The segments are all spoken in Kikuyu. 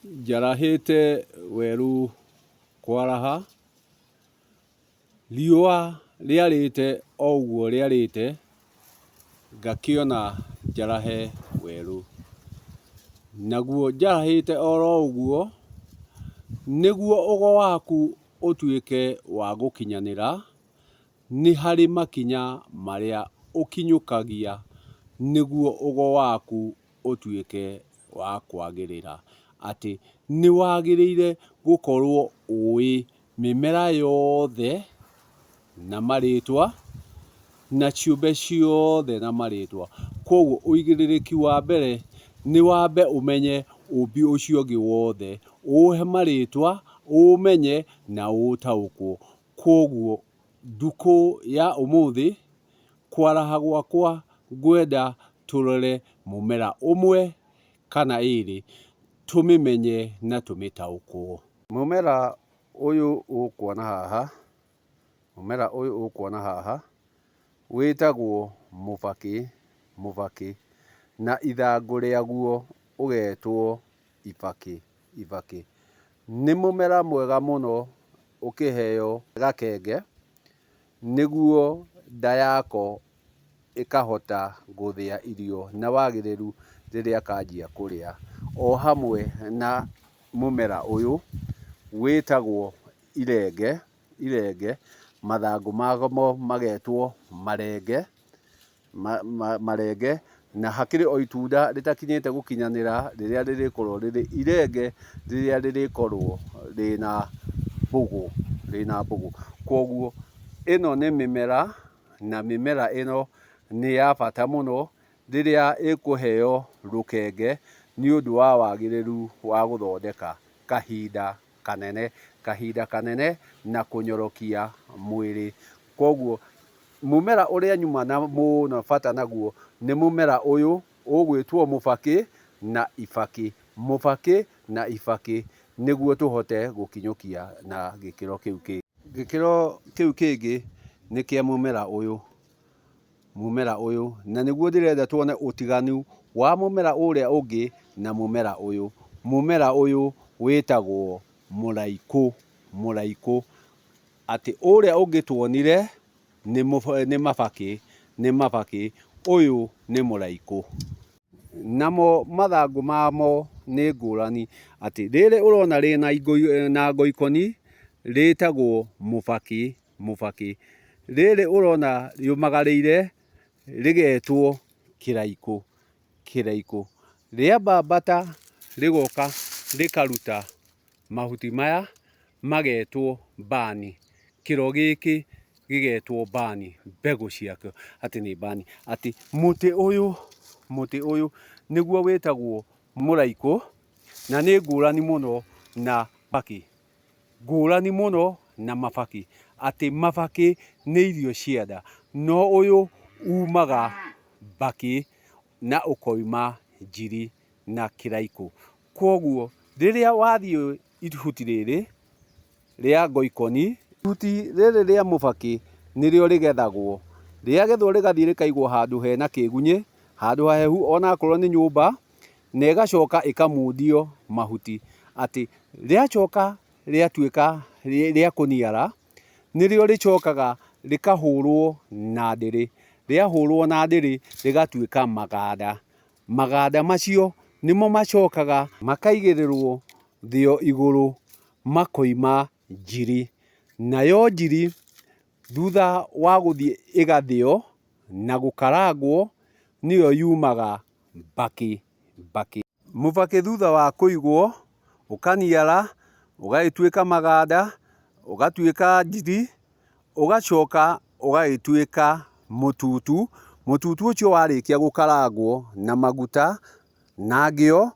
Njarahĩte werũ kwaraha, riũa rĩarĩte o ũguo rĩarĩte, ngakĩona njarahe werũ. Naguo njarahĩte oro ũguo, nĩguo ũgo waku ũtuĩke wa gũkinyanĩra, nĩ harĩ makinya marĩa ũkinyũkagia nĩguo ũgo waku ũtuĩke wa kwagĩrĩra. Atĩ nĩ wagĩrĩire gũkorwo ũĩ mĩmera yothe na marĩtwa, na ciũmbe ciothe na marĩtwa. Koguo ũigĩrĩrĩki wa mbere nĩ wambe ũmenye ũmbi ũcio ũngĩ wothe, ũũhe marĩtwa, ũũmenye na ũũtaũkwo. Koguo ndukũ ya ũmũthĩ, kwaraha gwakwa ngwenda tũrore mũmera ũmwe kana ĩrĩ, tũmĩmenye na tũmĩtaũkwo. Mũmera ũyũ ũkuona haha, mũmera ũyũ ũkuona haha wĩtagwo mũbakĩ, mũbakĩ, na ithangũ rĩaguo ũgetwo ibakĩ, ibakĩ. Nĩ mũmera mwega mũno ũkĩheo gakenge, nĩguo nda yako ĩkahota gũthĩa irio na wagĩrĩru rĩrĩa kanjia kũrĩa. O hamwe na mũmera ũyũ wĩtagwo irenge, irenge, mathangũ mamo magetwo marenge, marenge, na hakĩrĩ o itunda rĩtakinyĩte gũkinyanĩra rĩrĩa rĩrĩkorwo rĩrĩ irenge, rĩrĩa rĩrĩkorwo rĩna mbũgũ, rĩna mbũgũ. Koguo ĩno nĩ mĩmera, na mĩmera ĩno nĩ ya bata mũno rĩrĩa ĩkũheo rũkenge nĩ ũndũ wa wagĩrĩru wa gũthondeka kahinda kanene, kahinda kanene na kũnyorokia mwĩrĩ. Koguo mũmera ũrĩa nyuma na mũno bata naguo nĩ mũmera ũyũ ũgwĩtwo mũbakĩ na ibakĩ, mũbakĩ na ibakĩ, nĩguo tũhote gũkinyũkia na gĩkĩro kĩu kĩngĩ. Gĩkĩro kĩu kĩngĩ nĩ kĩa mũmera ũyũ, mũmera ũyũ, na nĩguo ndĩrenda tuone ũtiganu wa mũmera ũrĩa ũngĩ na mũmera ũyũ. Mũmera ũyũ wĩtagwo mũraikũ, mũraikũ. Atĩ ũrĩa ũngĩ tuonire nĩ mabakĩ, nĩ mabakĩ, ũyũ nĩ mũraikũ. Namo mathangũ mamo nĩ ngũrani, atĩ rĩrĩ ũrona rĩna ngoikoni rĩtagwo mũbakĩ, mũbakĩ. Rĩrĩ ũrona riũmagarĩire rĩgetwo kĩraikũ, kĩraikũ. Rĩambambata rĩgoka rĩkaruta mahuti maya magetwo mbani, kĩro gĩkĩ gĩgetwo mbani, mbegũ ciakĩo atĩ nĩ mbani. Atĩ mũtĩ ũyũ, mũtĩ ũyũ nĩguo wĩtagwo mũraikũ, na nĩ ngũrani mũno na mbakĩ, ngũrani mũno na mabakĩ. Atĩ mabakĩ nĩ irio cia nda, no ũyũ umaga mbakĩ na ũkoima njiri na kĩraikũ. Koguo rĩrĩa wathiĩ ihuti rĩrĩ rĩa ngoikoni, ihuti rĩrĩ rĩa mũbakĩ nĩrĩo rĩgethagwo, rĩagethwo rĩgathiĩ rĩkaigwo handũ hena kĩgunyĩ, handũ hahehu onakorwo nĩ nyũmba, na ĩgacoka ĩkamundio mahuti. Atĩ rĩacoka rĩatuĩka rĩa kũniara, nĩrĩo rĩcokaga rĩkahũrwo na ndĩrĩ, rĩahũrwo na ndĩrĩ rĩgatuĩka maganda. Maganda macio nĩmo macokaga makaigĩrĩrwo thĩo igũrũ, makoima njiri. Nayo njiri thutha wa gũthiĩ ĩgathĩo na gũkarangwo, nĩyo yumaga mbakĩ, mbakĩ. Mũbakĩ thutha wa kũigwo ũkaniara, ũgagĩtuĩka maganda, ũgatuĩka njiri, ũgacoka ũgagĩtuĩka mũtutu. Mũtutu ũcio warĩkia gũkarangwo na maguta na ngĩo,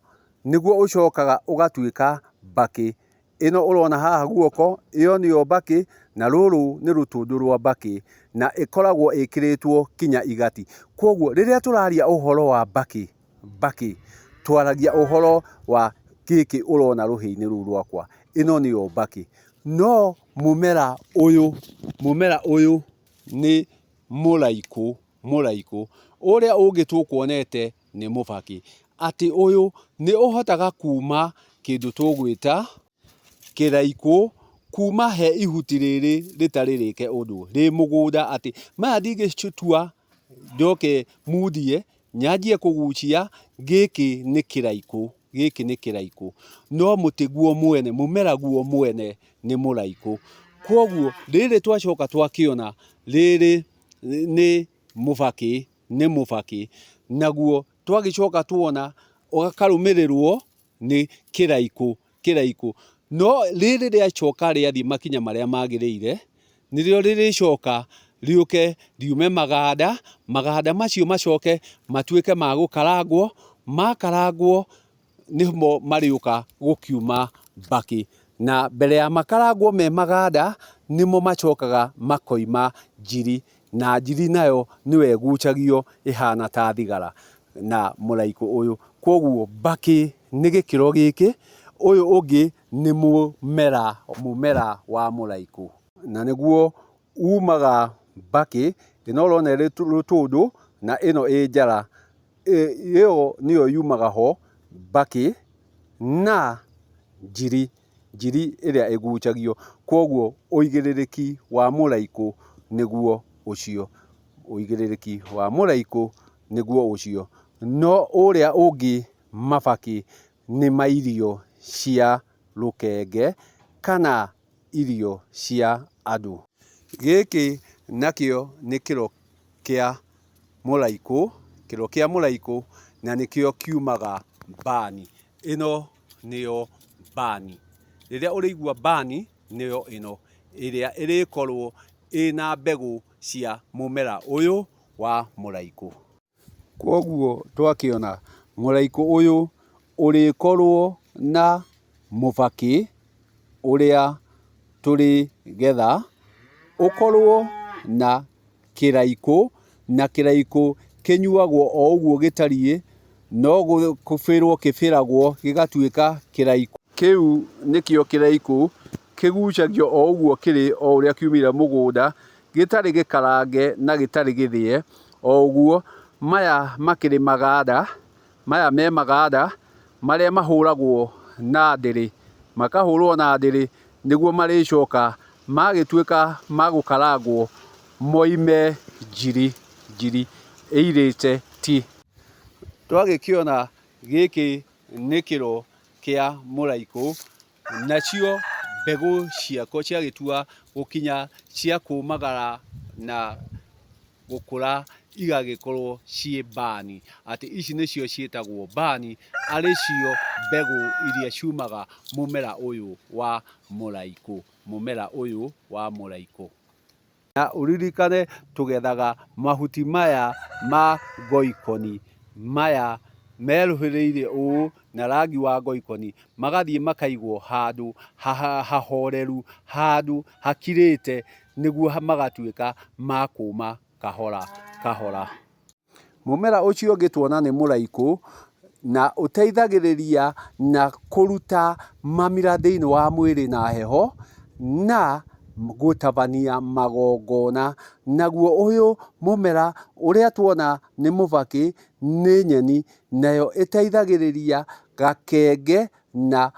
nĩguo ũcokaga ũgatuĩka mbakĩ. Ĩno ũrona haha guoko, ĩyo nĩyo mbakĩ, na rũrũ nĩ rũtũndũ rwa mbakĩ, na ĩkoragwo ĩkĩrĩtwo kinya igati. Koguo rĩrĩa tũraria ũhoro wa mbakĩ, mbakĩ, twaragia ũhoro wa gĩkĩ ũrona rũhĩ-inĩ rũu rwakwa, ĩno nĩyo mbakĩ. No mũmera ũyũ, mũmera ũyũ nĩ mũraikũ, mũraikũ. Ũrĩa ũngĩ tũkuonete nĩ mũbakĩ. Atĩ ũyũ nĩ ũhotaga kuma kĩndũ tũgwĩta kĩraikũ kuma he ihuti rĩrĩ rĩtarĩ rĩke ũndũ rĩ mũgũnda, atĩ maya ndingĩtua njoke mundie nyanjie kũgucia gĩkĩ nĩ kĩraikũ, gĩkĩ nĩ kĩraikũ, no mũtĩ guo mwene, mũmera guo mwene nĩ mũraikũ. Kwoguo rĩrĩ twacoka twakĩona rĩrĩ nĩ mũbakĩ, nĩ mũbakĩ, naguo twagĩcoka tuona ũgakarũmĩrĩrwo nĩ kĩraikũ, kĩraikũ. No rĩrĩ rĩacoka rĩathiĩ makinya marĩa magĩrĩire, nĩrĩo rĩrĩcoka rĩũke riume maganda, maganda macio macoke matuĩke ma gũkarangwo, makarangwo nĩmo marĩũka gũkiuma mbakĩ. Na mbere ya makarangwo me maganda nĩmo macokaga makoima njiri, na njiri nayo nĩyo ĩgucagio ĩhana ta thigara na mũraikũ ũyũ. Kwoguo mbakĩ nĩ gĩkĩro gĩkĩ, ũyũ ũngĩ nĩ mũmera, mũmera wa mũraikũ, na nĩguo umaga mbakĩ. Ĩno ũrona ĩrĩ rũtũndũ na ĩno ĩ njara, ĩyo nĩyo yumaga ho mbakĩ na njiri, njiri ĩrĩa ĩgucagio. Kwoguo ũigĩrĩrĩki wa mũraikũ nĩguo ũcio, ũigĩrĩrĩki wa mũraikũ nĩguo ũcio. No ũrĩa ũngĩ mabakĩ nĩ ma irio cia rũkenge kana irio cia andũ. Gĩkĩ nakĩo nĩ kĩro kĩa mũraikũ, kĩro kĩa mũraikũ, na nĩkĩo kiumaga mbani. Ĩno nĩyo mbani. Rĩrĩa ũrĩigua mbani nĩyo ĩno ĩrĩa ĩrĩkorwo ĩna mbegũ cia mũmera ũyũ wa mũraikũ. Kwoguo twakĩona mũraikũ ũyũ ũrĩkorwo na mũbakĩ ũrĩa tũrĩgetha, ũkorwo na kĩraikũ, na kĩraikũ kĩnyuagwo o ũguo gĩtariĩ, no gũbĩrwo kĩbĩragwo gĩgatuĩka kĩraikũ. Kĩu nĩkĩo kĩraikũ kĩgucagio o ũguo kĩrĩ, o ũrĩa kiumire mũgũnda, gĩtarĩ gĩkarange na gĩtarĩ gĩthĩe, o ũguo. Maya makĩrĩ maganda, maya me maganda marĩa mahũragwo na ndĩrĩ, makahũrwo na ndĩrĩ nĩguo marĩcoka magĩtuĩka ma gũkarangwo moime njiri, njiri ĩirĩte ti. Twagĩkĩona gĩkĩ nĩ kĩro kĩa mũraikũ, nacio mbegũ ciako ciagĩtua gũkinya cia kũmagara na gũkũra igagĩkorwo ciĩ mbani, atĩ ici nĩcio ciĩtagwo mbani, arĩ cio mbegũ iria ciumaga mũmera ũyũ wa mũraikũ, mũmera ũyũ wa mũraikũ. Na ũririkane tũgethaga mahuti maya ma ngoikoni, maya meruhĩrĩire ũũ na rangi wa ngoikoni, magathiĩ makaigwo handũ hahoreru, handũ hakirĩte, nĩguo magatuĩka ma kũma kahora kahora. Mũmera ũcio ũngĩ tuona nĩ mũraikũ, na ũteithagĩrĩria na kũruta mamira thĩinĩ wa mwĩrĩ na heho, na gũtabania magongona. Naguo ũyũ mũmera ũrĩa tuona nĩ mũbakĩ, nĩ nyeni, nayo ĩteithagĩrĩria gakenge na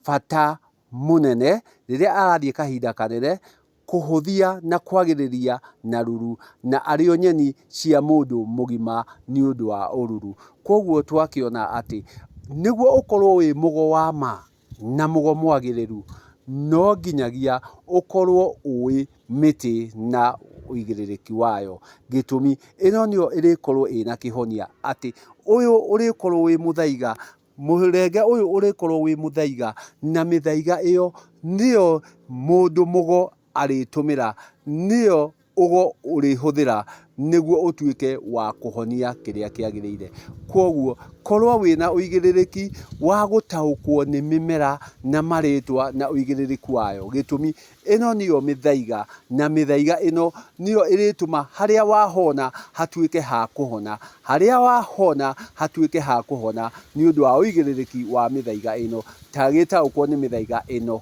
bata mũnene rĩrĩa arathiĩ kahinda kanene, kũhũthia na kwagĩrĩria na ruru, na arĩo nyeni cia mũndũ mũgima nĩ ũndũ wa ũruru. Kwoguo twakĩona atĩ nĩguo ũkorwo wĩ mũgo wa ma na mũgo mwagĩrĩru, no nginyagia ũkorwo ũĩ mĩtĩ na ũigĩrĩrĩki wayo. Gĩtũmi ĩno nĩyo ĩrĩkorwo ĩna kĩhonia, atĩ ũyũ ũrĩkorwo wĩ mũthaiga, mũrenge ũyũ ũrĩkorwo wĩ mũthaiga, na mĩthaiga ĩyo nĩyo mũndũ mũgo arĩtũmĩra, nĩyo ũgo ũrĩhũthĩra nĩguo ũtuĩke wa kũhonia kĩrĩa kĩagĩrĩire. Kwoguo korwo wĩna ũigĩrĩrĩki wa gũtaũkwo nĩ mĩmera na marĩtwa na ũigĩrĩrĩki wayo. Gĩtũmi ĩno nĩyo mĩthaiga, na mĩthaiga ĩno nĩyo ĩrĩtũma harĩa wahona hatuĩke ha kũhona, harĩa wahona hatuĩke ha kũhona, nĩ ũndũ wa ũigĩrĩrĩki wa mĩthaiga ĩno. Ta gĩtaũkwo nĩ mĩthaiga ĩno.